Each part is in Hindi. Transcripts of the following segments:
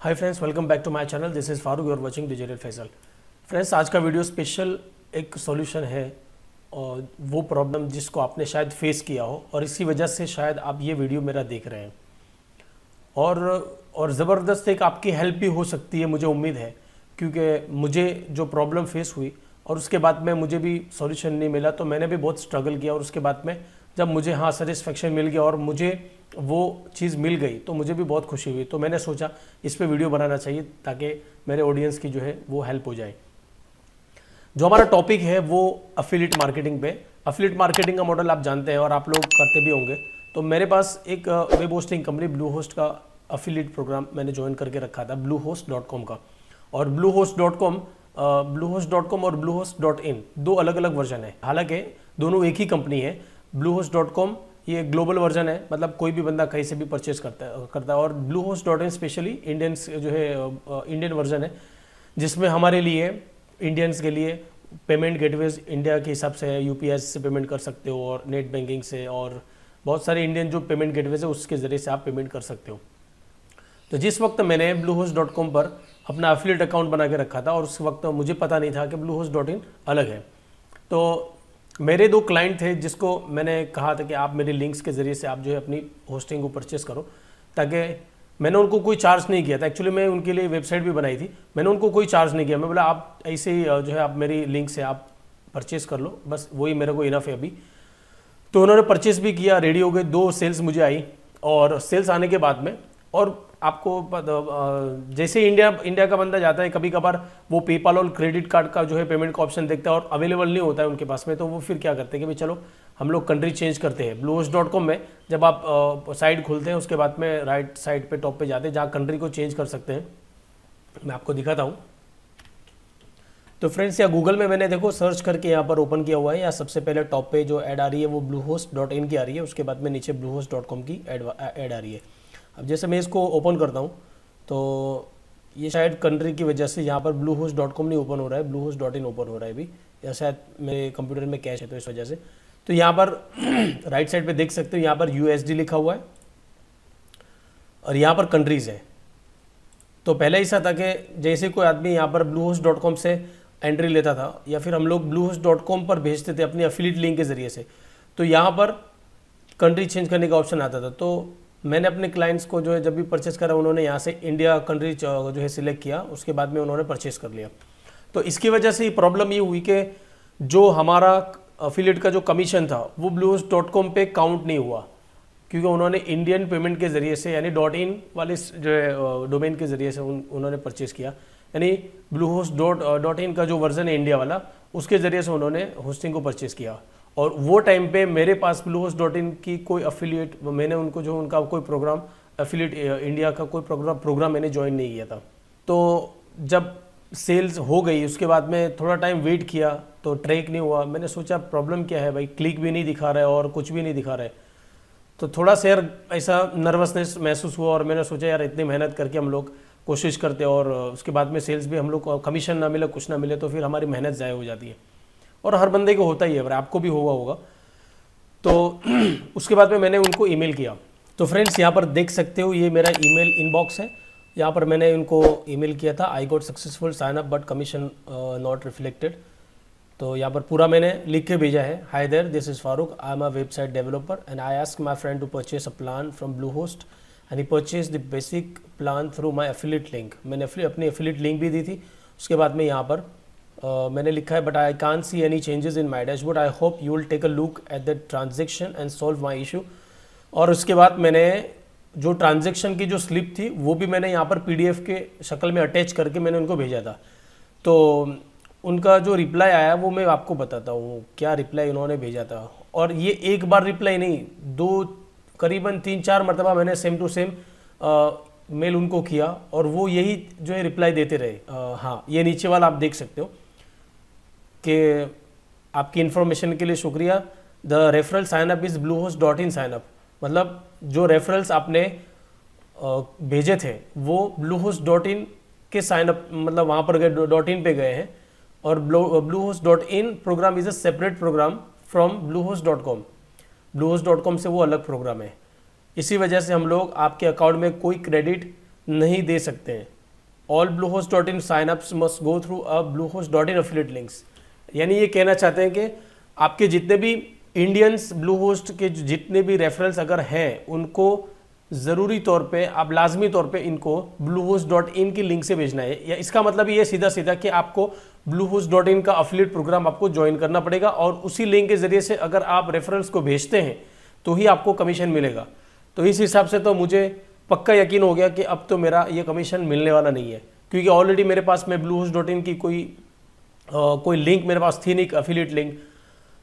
Hi friends, welcome back to my channel. This is Farooq, you are watching digital Faisal. Friends, आज का वीडियो स्पेशल एक सॉल्यूशन है और वो प्रॉब्लम जिसको आपने शायद फेस किया हो और इसी वजह से शायद आप ये वीडियो मेरा देख रहे हैं और ज़बरदस्त एक आपकी हेल्प भी हो सकती है, मुझे उम्मीद है, क्योंकि मुझे जो प्रॉब्लम फेस हुई और उसके बाद में मुझे भी सॉल्यूशन नहीं मिला तो मैंने भी बहुत स्ट्रगल किया और उसके बाद में जब मुझे सेटिस्फेक्शन मिल गया और मुझे वो चीज़ मिल गई तो मुझे भी बहुत खुशी हुई। तो मैंने सोचा इस पे वीडियो बनाना चाहिए ताकि मेरे ऑडियंस की जो है वो हेल्प हो जाए। जो हमारा टॉपिक है वो अफिलिएट मार्केटिंग पे। अफिलिएट मार्केटिंग का मॉडल आप जानते हैं और आप लोग करते भी होंगे। तो मेरे पास एक वेब होस्टिंग कंपनी ब्लूहोस्ट का अफिलिएट प्रोग्राम मैंने ज्वाइन करके रखा था, bluehost.com का। और bluehost.com और bluehost.in दो अलग अलग वर्जन है, हालांकि दोनों एक ही कंपनी है। bluehost.com ये ग्लोबल वर्जन है, मतलब कोई भी बंदा कहीं से भी परचेज करता है और bluehost.in स्पेशली इंडियंस जो है इंडियन वर्जन है, जिसमें हमारे लिए इंडियंस के लिए पेमेंट गेटवेज इंडिया के हिसाब से है। यूपीआई से पेमेंट कर सकते हो और नेट बैंकिंग से और बहुत सारे इंडियन जो पेमेंट गेटवेज है उसके ज़रिए से आप पेमेंट कर सकते हो। तो जिस वक्त मैंने bluehost.com पर अपना एफिलिएट अकाउंट बना के रखा था और उस वक्त मुझे पता नहीं था कि bluehost.in अलग है। तो मेरे दो क्लाइंट थे जिसको मैंने कहा था कि आप मेरे लिंक्स के ज़रिए से आप जो है अपनी होस्टिंग को परचेस करो, ताकि मैंने उनको कोई चार्ज नहीं किया था। एक्चुअली मैं उनके लिए वेबसाइट भी बनाई थी, मैंने उनको कोई चार्ज नहीं किया। मैं बोला आप ऐसे ही जो है आप मेरी लिंक से आप परचेस कर लो, बस वही मेरे को इनफ है अभी। तो उन्होंने परचेस भी किया, रेडी हो गए। 2 सेल्स मुझे आई और सेल्स आने के बाद में, और आपको जैसे इंडिया का बंदा जाता है, कभी कभार वो पेपाल और क्रेडिट कार्ड का जो है पेमेंट का ऑप्शन देखता है और अवेलेबल नहीं होता है उनके पास में, तो वो फिर क्या करते हैं कि भाई चलो हम लोग कंट्री चेंज करते हैं। bluehost.com में जब आप साइट खोलते हैं उसके बाद में राइट साइड पे टॉप पे जाते हैं जहाँ कंट्री को चेंज कर सकते हैं। मैं आपको दिखाता हूँ। तो फ्रेंड्स, या गूगल में मैंने देखो सर्च करके यहाँ पर ओपन किया हुआ है, या सबसे पहले टॉप पे जो ऐड आ रही है वो bluehost.in की आ रही है, उसके बाद में नीचे bluehost.com की ऐड आ रही है। अब जैसे मैं इसको ओपन करता हूँ तो ये शायद कंट्री की वजह से यहाँ पर bluehost.com नहीं ओपन हो रहा है, bluehost.in ओपन हो रहा है अभी, या शायद मेरे कंप्यूटर में कैश है तो इस वजह से। तो यहाँ पर राइट साइड पे देख सकते हो, यहाँ पर USD लिखा हुआ है और यहाँ पर कंट्रीज़ है। तो पहले ऐसा था कि जैसे कोई आदमी यहाँ पर bluehost.com से एंट्री लेता था या फिर हम लोग bluehost.com पर भेजते थे अपनी एफिलिएट लिंक के ज़रिए से, तो यहाँ पर कंट्री चेंज करने का ऑप्शन आता था। तो मैंने अपने क्लाइंट्स को जो है जब भी परचेस करा, उन्होंने यहाँ से इंडिया कंट्री जो है सिलेक्ट किया, उसके बाद में उन्होंने परचेस कर लिया। तो इसकी वजह से प्रॉब्लम ये हुई कि जो हमारा अफिलिएट का जो कमीशन था वो bluehost.com पे काउंट नहीं हुआ, क्योंकि उन्होंने इंडियन पेमेंट के ज़रिए से यानी .in वाले जो है डोमेन के ज़रिए से उन्होंने परचेस किया, यानी bluehost.in का जो वर्जन है इंडिया वाला, उसके ज़रिए से उन्होंने होस्टिंग को परचेस किया। और वो टाइम पे मेरे पास bluehost.in की कोई अफिलिएट, मैंने उनको जो उनका कोई प्रोग्राम अफिलिएट इंडिया का कोई प्रोग्राम मैंने ज्वाइन नहीं किया था। तो जब सेल्स हो गई उसके बाद में थोड़ा टाइम वेट किया तो ट्रैक नहीं हुआ। मैंने सोचा प्रॉब्लम क्या है भाई, क्लिक भी नहीं दिखा रहा है और कुछ भी नहीं दिखा रहा है। तो थोड़ा सा यार ऐसा नर्वसनेस महसूस हुआ और मैंने सोचा यार इतनी मेहनत करके हम लोग कोशिश करते और उसके बाद में सेल्स भी हम लोग कमीशन ना मिले, कुछ ना मिले, तो फिर हमारी मेहनत ज़ाया हो जाती है। और हर बंदे को होता ही है, आपको भी हुआ होगा। तो उसके बाद में मैंने उनको ईमेल किया। तो फ्रेंड्स, यहाँ पर देख सकते हो ये मेरा ईमेल इनबॉक्स है। यहाँ पर मैंने उनको ईमेल किया था, I got successful sign up but commission not reflected. तो यहाँ पर पूरा मैंने लिख के भेजा है, hi there, this is Farooq, I am a website developer and I ask my friend to purchase a plan from Bluehost and he purchase the basic plan through my affiliate link. मैंने अपनी एफिलिएट लिंक भी दी थी। उसके बाद में यहाँ पर मैंने लिखा है, but I can't see any changes in my dashboard, I hope you will take a look at the transaction and solve my issue. और उसके बाद मैंने जो ट्रांजेक्शन की जो स्लिप थी वो भी मैंने यहाँ पर PDF के शक्ल में अटैच करके मैंने उनको भेजा था। तो उनका जो रिप्लाई आया वो मैं आपको बताता हूँ, क्या रिप्लाई उन्होंने भेजा था। और ये एक बार रिप्लाई नहीं, करीबन 3-4 मरतबा मैंने सेम टू सेम मेल उनको किया और वो यही जो है रिप्लाई देते रहे। हाँ, ये नीचे वाला आप देख सकते हो कि आपकी इन्फॉर्मेशन के लिए शुक्रिया, the referral sign up is bluehost.in sign up. मतलब जो रेफरल्स आपने भेजे थे वो bluehost.in के साइन अप, मतलब वहाँ पर गए .in पे गए हैं। और bluehost.in program is a separate program from bluehost.com। bluehost.com से वो अलग प्रोग्राम है। इसी वजह से हम लोग आपके अकाउंट में कोई क्रेडिट नहीं दे सकते हैं। All bluehost.in signups must go through a bluehost.in affiliate links। यानी ये कहना चाहते हैं कि आपके जितने भी इंडियंस ब्लूहोस्ट के जितने भी रेफरल्स अगर हैं उनको ज़रूरी तौर पे, आप लाजमी तौर पे इनको bluehost.in की लिंक से भेजना है। या इसका मतलब ये सीधा सीधा कि आपको bluehost.in का अफिलिएट प्रोग्राम आपको ज्वाइन करना पड़ेगा और उसी लिंक के ज़रिए से अगर आप रेफरल्स को भेजते हैं तो ही आपको कमीशन मिलेगा। तो इस हिसाब से तो मुझे पक्का यकीन हो गया कि अब तो मेरा ये कमीशन मिलने वाला नहीं है, क्योंकि ऑलरेडी मेरे पास में bluehost.in की कोई लिंक मेरे पास थी नहीं, अफिलिएट लिंक,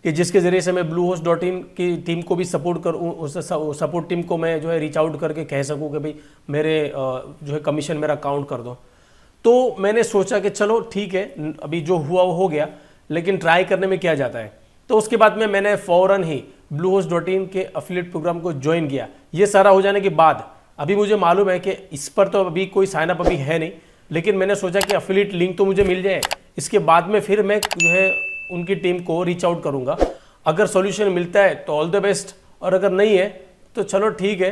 कि जिसके ज़रिए से मैं bluehost.in की टीम को भी सपोर्ट करूँ, उस सपोर्ट टीम को मैं जो है रीच आउट करके कह सकूँ कि भाई मेरे जो है कमीशन मेरा काउंट कर दो। तो मैंने सोचा कि चलो ठीक है, अभी जो हुआ वो हो गया, लेकिन ट्राई करने में क्या जाता है। तो उसके बाद में मैंने फ़ौरन ही bluehost.in के अफिलिएट प्रोग्राम को ज्वाइन किया। ये सारा हो जाने के बाद अभी मुझे मालूम है कि इस पर तो अभी कोई साइनअप अभी है नहीं, लेकिन मैंने सोचा कि अफिलिएट लिंक तो मुझे मिल जाए, इसके बाद में फिर मैं जो है उनकी टीम को रीच आउट करूंगा। अगर सॉल्यूशन मिलता है तो ऑल द बेस्ट, और अगर नहीं है तो चलो ठीक है,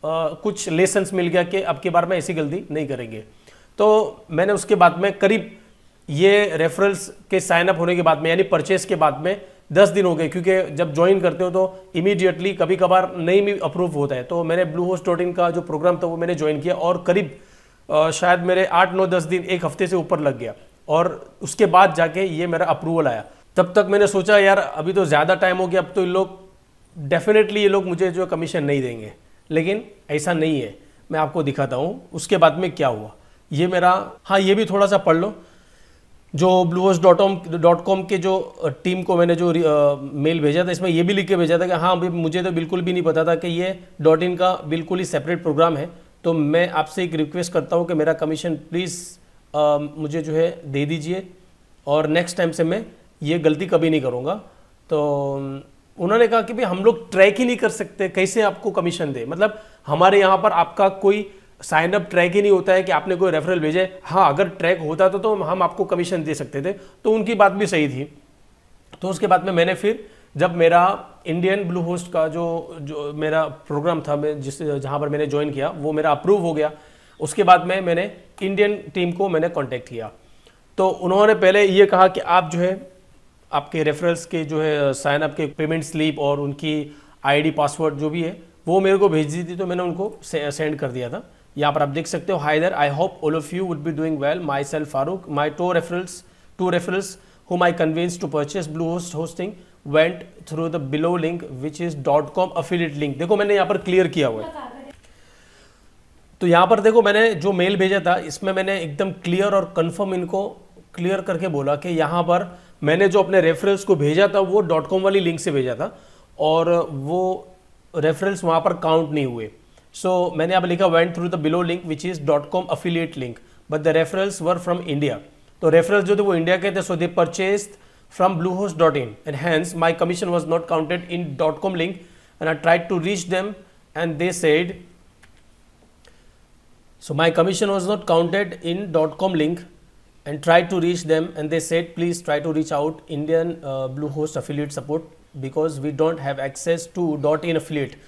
कुछ लेसन्स मिल गया कि अब की बार में ऐसी गलती नहीं करेंगे। तो मैंने उसके बाद में करीब ये रेफरल्स के साइनअप होने के बाद में, यानी परचेस के बाद में 10 दिन हो गए, क्योंकि जब ज्वाइन करते हो तो इमीडिएटली कभी कभार नहीं भी अप्रूव होता है। तो मैंने bluehost.in का जो प्रोग्राम था वो मैंने ज्वाइन किया और करीब शायद मेरे 8-9-10 दिन, एक हफ्ते से ऊपर लग गया, और उसके बाद जाके ये मेरा अप्रूवल आया। तब तक मैंने सोचा यार अभी तो ज़्यादा टाइम हो गया, अब तो इन लोग डेफिनेटली ये लोग मुझे जो कमीशन नहीं देंगे, लेकिन ऐसा नहीं है। मैं आपको दिखाता हूँ उसके बाद में क्या हुआ। ये मेरा, हाँ ये भी थोड़ा सा पढ़ लो, जो bluehost.com के जो टीम को मैंने जो मेल भेजा था, इसमें ये भी लिख के भेजा था कि हाँ अभी मुझे तो बिल्कुल भी नहीं पता था कि ये .in का बिल्कुल ही सेपरेट प्रोग्राम है। तो मैं आपसे एक रिक्वेस्ट करता हूँ कि मेरा कमीशन प्लीज़ मुझे जो है दे दीजिए, और नेक्स्ट टाइम से मैं ये गलती कभी नहीं करूँगा। तो उन्होंने कहा कि भाई हम लोग ट्रैक ही नहीं कर सकते, कैसे आपको कमीशन दे, मतलब हमारे यहाँ पर आपका कोई साइन अप ट्रैक ही नहीं होता है कि आपने कोई रेफरल भेजे। हाँ अगर ट्रैक होता तो हम आपको कमीशन दे सकते थे। तो उनकी बात भी सही थी। तो उसके बाद में मैंने फिर जब मेरा इंडियन ब्लूहोस्ट का जो मेरा प्रोग्राम था, मैं जहाँ पर मैंने ज्वाइन किया वो मेरा अप्रूव हो गया। उसके बाद में मैंने इंडियन टीम को मैंने कॉन्टेक्ट किया। तो उन्होंने पहले ये कहा कि आप जो है आपके रेफरल्स के जो है साइन अप के पेमेंट स्लिप और उनकी आईडी पासवर्ड जो भी है वो मेरे को भेज दी थी। तो मैंने उनको सेंड कर दिया था। यहाँ पर आप देख सकते हो, hi there, I hope all of you would be doing well, myself Farooq, my two referrals whom I convinced to purchase Bluehost hosting went through the below link which is .com affiliate link। देखो मैंने यहाँ पर क्लियर किया हुआ है। तो यहाँ पर देखो मैंने जो मेल भेजा था इसमें मैंने एकदम क्लियर और कंफर्म इनको क्लियर करके बोला कि यहाँ पर मैंने जो अपने रेफरल्स को भेजा था वो .com वाली लिंक से भेजा था और वो रेफरल्स वहाँ पर काउंट नहीं हुए। सो मैंने यहाँ पर लिखा went through the below link which is .com affiliate link but the referrals were from India। तो रेफरल्स जो थे वो इंडिया के थे। So they purchased from bluehost.in and hence my commission was not counted in .com link and I tried to reach them and they said, so my commission was not counted in .com link and tried to reach them and they said please try to reach out Indian Bluehost affiliate support because we don't have access to .in affiliate,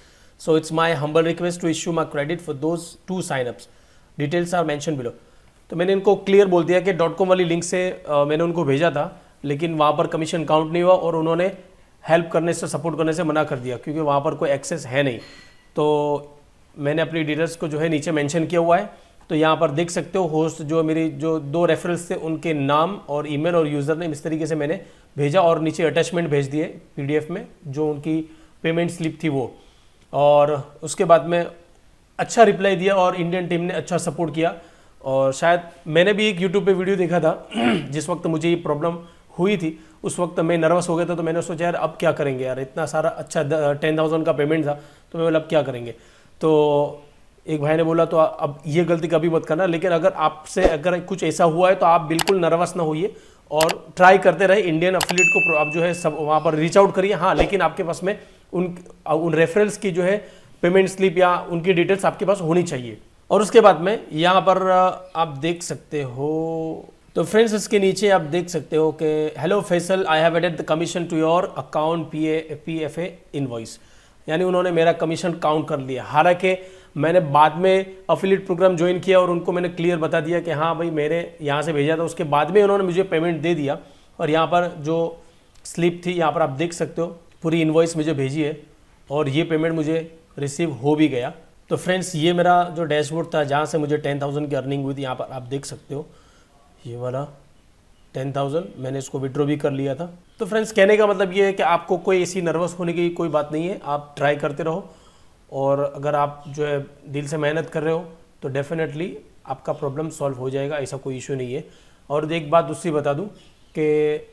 so it's my humble request to issue my credit for those 2 signups, details are mentioned below। तो मैंने इनको क्लियर बोल दिया कि .com वाली लिंक से मैंने उनको भेजा था लेकिन वहाँ पर कमीशन काउंट नहीं हुआ और उन्होंने हेल्प करने से, सपोर्ट करने से मना कर दिया क्योंकि वहाँ पर कोई एक्सेस है नहीं। तो मैंने अपनी डिटेल्स को जो है नीचे मेंशन किया हुआ है। तो यहाँ पर देख सकते हो होस्ट जो मेरी जो 2 रेफरल्स थे उनके नाम और ईमेल और यूज़र नेम इस तरीके से मैंने भेजा और नीचे अटैचमेंट भेज दिए PDF में जो उनकी पेमेंट स्लिप थी वो। और उसके बाद में अच्छा रिप्लाई दिया और इंडियन टीम ने अच्छा सपोर्ट किया। और शायद मैंने भी एक YouTube पे वीडियो देखा था जिस वक्त मुझे ये प्रॉब्लम हुई थी उस वक्त मैं नर्वस हो गया था। तो मैंने सोचा यार अब क्या करेंगे यार, इतना सारा अच्छा 10,000 का पेमेंट था। तो मैं बोला अब क्या करेंगे। तो एक भाई ने बोला तो अब ये गलती कभी मत करना, लेकिन अगर आपसे अगर कुछ ऐसा हुआ है तो आप बिल्कुल नर्वस ना होइए और ट्राई करते रहे। इंडियन अफिलिएट को आप जो है सब वहाँ पर रीच आउट करिए। हाँ लेकिन आपके पास में उन रेफरल्स की जो है पेमेंट स्लिप या उनकी डिटेल्स आपके पास होनी चाहिए। और उसके बाद में यहाँ पर आप देख सकते हो, तो फ्रेंड्स इसके नीचे आप देख सकते हो कि hello Faisal, I have added the commission to your account PFA invoice. यानी उन्होंने मेरा कमीशन काउंट कर लिया। हालांकि मैंने बाद में अफिलिएट प्रोग्राम ज्वाइन किया और उनको मैंने क्लियर बता दिया कि हाँ भाई मेरे यहाँ से भेजा था, उसके बाद में उन्होंने मुझे पेमेंट दे दिया। और यहाँ पर जो स्लिप थी यहाँ पर आप देख सकते हो, पूरी इनवॉइस मुझे भेजी है और ये पेमेंट मुझे रिसीव हो भी गया। तो फ्रेंड्स ये मेरा जो डैशबोर्ड था जहाँ से मुझे 10,000 की अर्निंग हुई थी, यहाँ पर आप देख सकते हो ये वाला 10,000 मैंने इसको विड्रॉ भी कर लिया था। तो फ्रेंड्स कहने का मतलब ये है कि आपको कोई ऐसी नर्वस होने की कोई बात नहीं है, आप ट्राई करते रहो और अगर आप जो है दिल से मेहनत कर रहे हो तो डेफिनेटली आपका प्रॉब्लम सॉल्व हो जाएगा, ऐसा कोई इशू नहीं है। और एक बात दूसरी बता दूं कि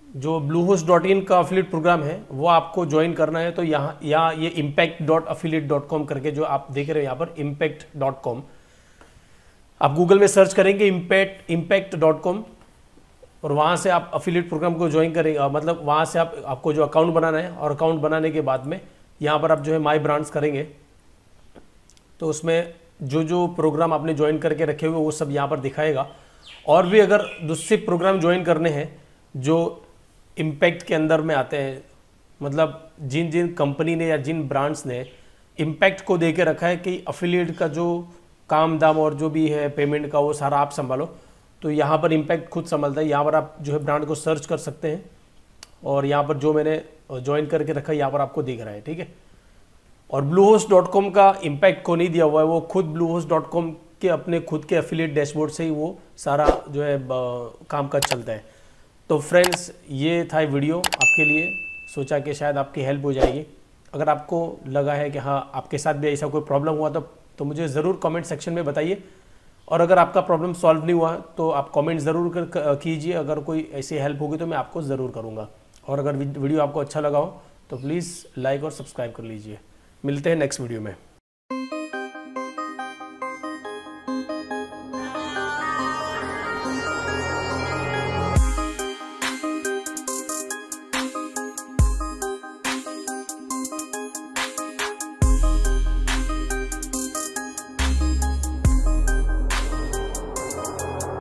जो bluehost.in का अफिलिएट प्रोग्राम है वो आपको ज्वाइन करना है तो यहाँ ये impact.affiliate.com करके जो आप देख रहे हो यहाँ पर impact.com, आप गूगल में सर्च करेंगे impact.com और वहाँ से आप अफिलिएट प्रोग्राम को ज्वाइन करेंगे। मतलब वहाँ से आपको जो अकाउंट बनाना है और अकाउंट बनाने के बाद में यहाँ पर आप जो है माई ब्रांड्स करेंगे तो उसमें जो प्रोग्राम आपने ज्वाइन करके रखे हुए वो सब यहाँ पर दिखाएगा। और भी अगर दूसरे प्रोग्राम ज्वाइन करने हैं जो इम्पैक्ट के अंदर में आते हैं, मतलब जिन कंपनी ने या जिन ब्रांड्स ने इम्पैक्ट को दे के रखा है कि अफिलिएट का जो काम दाम और जो भी है पेमेंट का वो सारा आप संभालो, तो यहाँ पर इम्पैक्ट खुद संभालता है। यहाँ पर आप जो है ब्रांड को सर्च कर सकते हैं और यहाँ पर जो मैंने ज्वाइन करके रखा है यहाँ पर आपको दिख रहा है, ठीक है। और bluehost.com का इम्पैक्ट को नहीं दिया हुआ है, वो खुद bluehost.com के अपने खुद के एफिलिएट डैशबोर्ड से ही वो सारा जो है काम काज चलता है। तो फ्रेंड्स ये था वीडियो आपके लिए, सोचा कि शायद आपकी हेल्प हो जाएगी। अगर आपको लगा है कि हाँ आपके साथ भी ऐसा कोई प्रॉब्लम हुआ तो मुझे ज़रूर कमेंट सेक्शन में बताइए। और अगर आपका प्रॉब्लम सॉल्व नहीं हुआ तो आप कमेंट ज़रूर कीजिए, अगर कोई ऐसी हेल्प होगी तो मैं आपको ज़रूर करूँगा। और अगर वीडियो आपको अच्छा लगा हो तो प्लीज़ लाइक और सब्सक्राइब कर लीजिए। मिलते हैं नेक्स्ट वीडियो में।